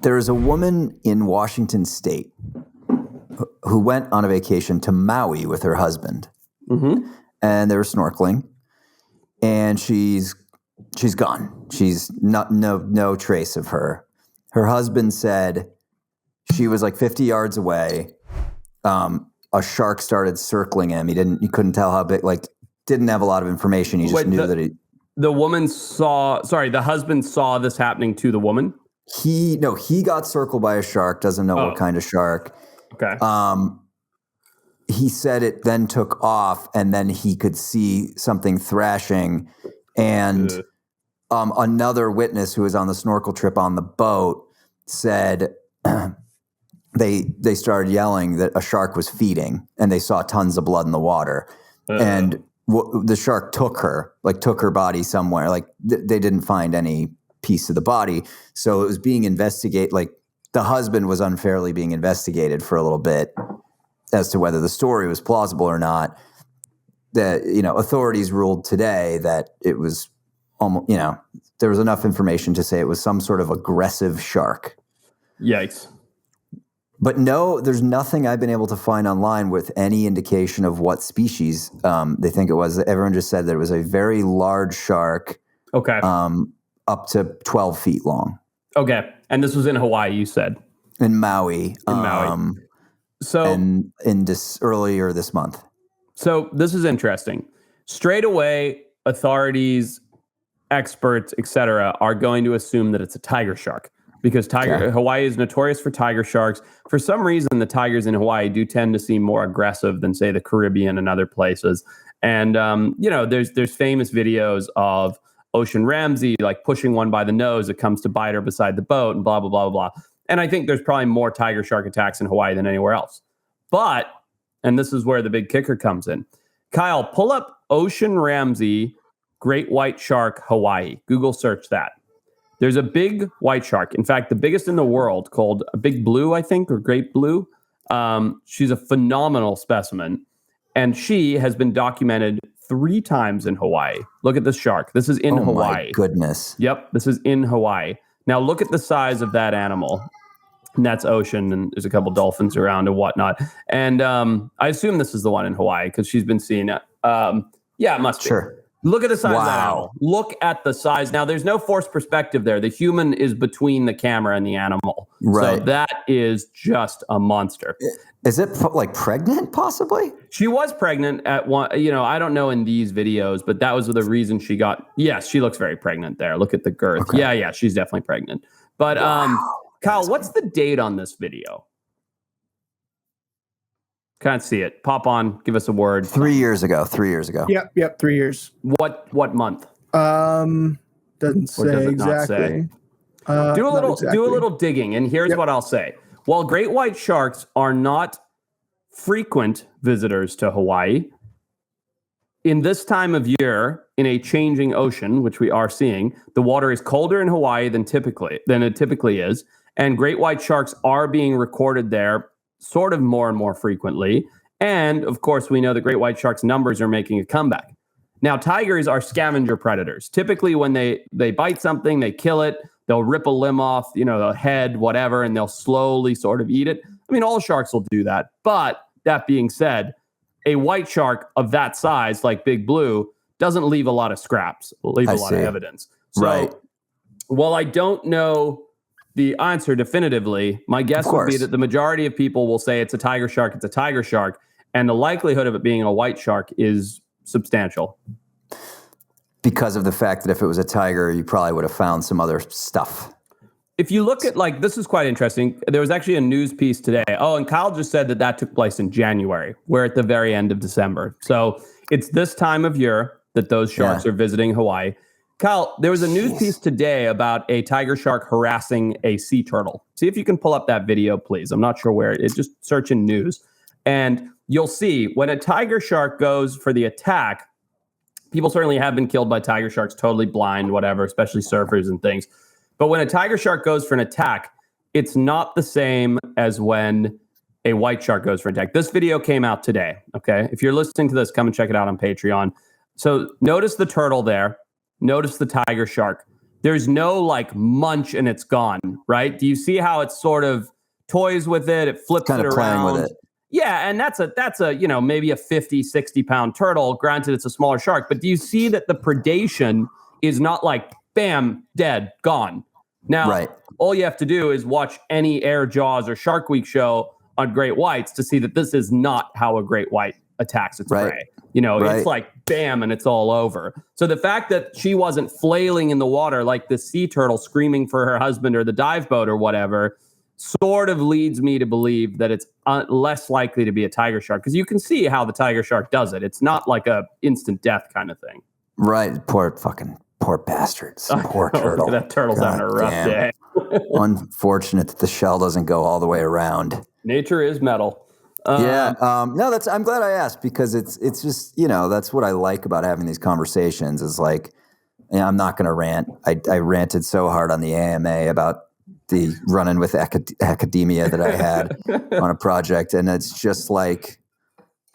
There is a woman in Washington State who went on a vacation to Maui with her husband, and they were snorkeling, and she's gone. She's no trace of her. Her husband said she was like 50 yards away. A shark started circling him. He couldn't tell how big. Like, didn't have a lot of information. He just knew that he. The woman saw. Sorry, the husband saw this happening to the woman. He got circled by a shark. Doesn't know what kind of shark. Okay. He said it then took off, and then he could see something thrashing, and another witness who was on the snorkel trip on the boat said they started yelling that a shark was feeding, and they saw tons of blood in the water, and the shark took her body somewhere. Like they didn't find any piece of the body, so it was being investigated. Like the husband was unfairly being investigated for a little bit as to whether the story was plausible or not. That authorities ruled today that it was almost there was enough information to say it was some sort of aggressive shark. Yikes. But no, there's nothing I've been able to find online with any indication of what species they think it was. Everyone just said that it was a very large shark. Okay. Up to 12 feet long. Okay. And this was in Hawaii, you said? In Maui. So earlier this month. So this is interesting. Straight away, authorities, experts, etc., are going to assume that it's a tiger shark. Because Hawaii is notorious for tiger sharks. For some reason, the tigers in Hawaii do tend to seem more aggressive than, say, the Caribbean and other places. And there's famous videos of Ocean Ramsey like pushing one by the nose. It comes to bite her beside the boat, and blah blah blah blah. And I think there's probably more tiger shark attacks in Hawaii than anywhere else. But, and this is where the big kicker comes in. Kyle, pull up Ocean Ramsey great white shark Hawaii. Google search that. There's a big white shark. In fact, the biggest in the world, called a big blue, I think, or great blue. She's a phenomenal specimen. And she has been documented 3 times in Hawaii. Look at this shark. This is in Hawaii. Oh, my goodness. Yep, this is in Hawaii. Now, look at the size of that animal. And that's ocean, and there's a couple dolphins around and whatnot. And I assume this is the one in Hawaii because she's been seen. Yeah, it must be. Sure. Look at the size of that animal. Look at the size. Now, there's no forced perspective there. The human is between the camera and the animal. Right. So that is just a monster. Is it like pregnant, possibly? She was pregnant at one, I don't know in these videos, but that was the reason she got, yes, she looks very pregnant there. Look at the girth. Okay. Yeah, she's definitely pregnant. But Kyle, what's the date on this video? Can't see it. Pop on. Give us a word. 3 years ago. Yep. 3 years. What month? Doesn't say exactly. Do a little digging, and here's what I'll say. While great white sharks are not frequent visitors to Hawaii, in this time of year, in a changing ocean, which we are seeing, the water is colder in Hawaii than it typically is, and great white sharks are being recorded there sort of more and more frequently. And of course, we know the great white sharks' numbers are making a comeback. Now, tigers are scavenger predators. Typically, when they bite something, they kill it. They'll rip a limb off, the head, whatever, and they'll slowly sort of eat it. I mean, all sharks will do that. But that being said, a white shark of that size, like Big Blue, doesn't leave a lot of scraps, leave a lot of evidence. So, while I don't know the answer definitively, my guess would be that the majority of people will say it's a tiger shark, and the likelihood of it being a white shark is substantial. Because of the fact that if it was a tiger, you probably would have found some other stuff. If you look at, this is quite interesting. There was actually a news piece today. Oh, and Kyle just said that took place in January. We're at the very end of December. So it's this time of year that those sharks are visiting Hawaii. Kyle, there was a news piece today about a tiger shark harassing a sea turtle. See if you can pull up that video, please. I'm not sure where. It's just search in news. And you'll see when a tiger shark goes for the attack, people certainly have been killed by tiger sharks, totally blind, whatever, especially surfers and things. But when a tiger shark goes for an attack, it's not the same as when a white shark goes for an attack. This video came out today, okay? If you're listening to this, come and check it out on Patreon. So notice the turtle there. Notice the tiger shark. there's no like munch and it's gone, right? Do you see how it's sort of toys with it? It flips kind it of around. playing with it. Yeah, and that's a maybe a 50, 60-pound turtle. Granted, it's a smaller shark, but do you see that the predation is not like, bam, dead, gone? Now, all you have to do is watch any Air Jaws or Shark Week show on great whites to see that this is not how a great white attacks its prey. It's like, bam, and it's all over. So the fact that she wasn't flailing in the water like the sea turtle screaming for her husband or the dive boat or whatever sort of leads me to believe that it's less likely to be a tiger shark, because you can see how the tiger shark does it. It's not like a instant death kind of thing. Right. Poor bastards. Poor turtle. That turtle's having a rough day. Unfortunate that the shell doesn't go all the way around. Nature is metal. No, I'm glad I asked, because it's just, that's what I like about having these conversations is like, I'm not going to rant. I ranted so hard on the AMA about the run-in with academia that I had on a project. And it's just like,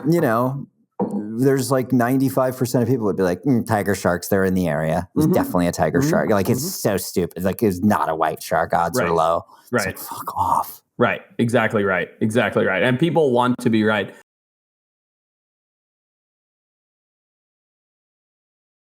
there's like 95% of people would be like, tiger sharks, they're in the area. It's definitely a tiger shark. Like, it's so stupid. Like, it's not a white shark. Odds are low. It's like, fuck off. Right. Exactly right. And people want to be right.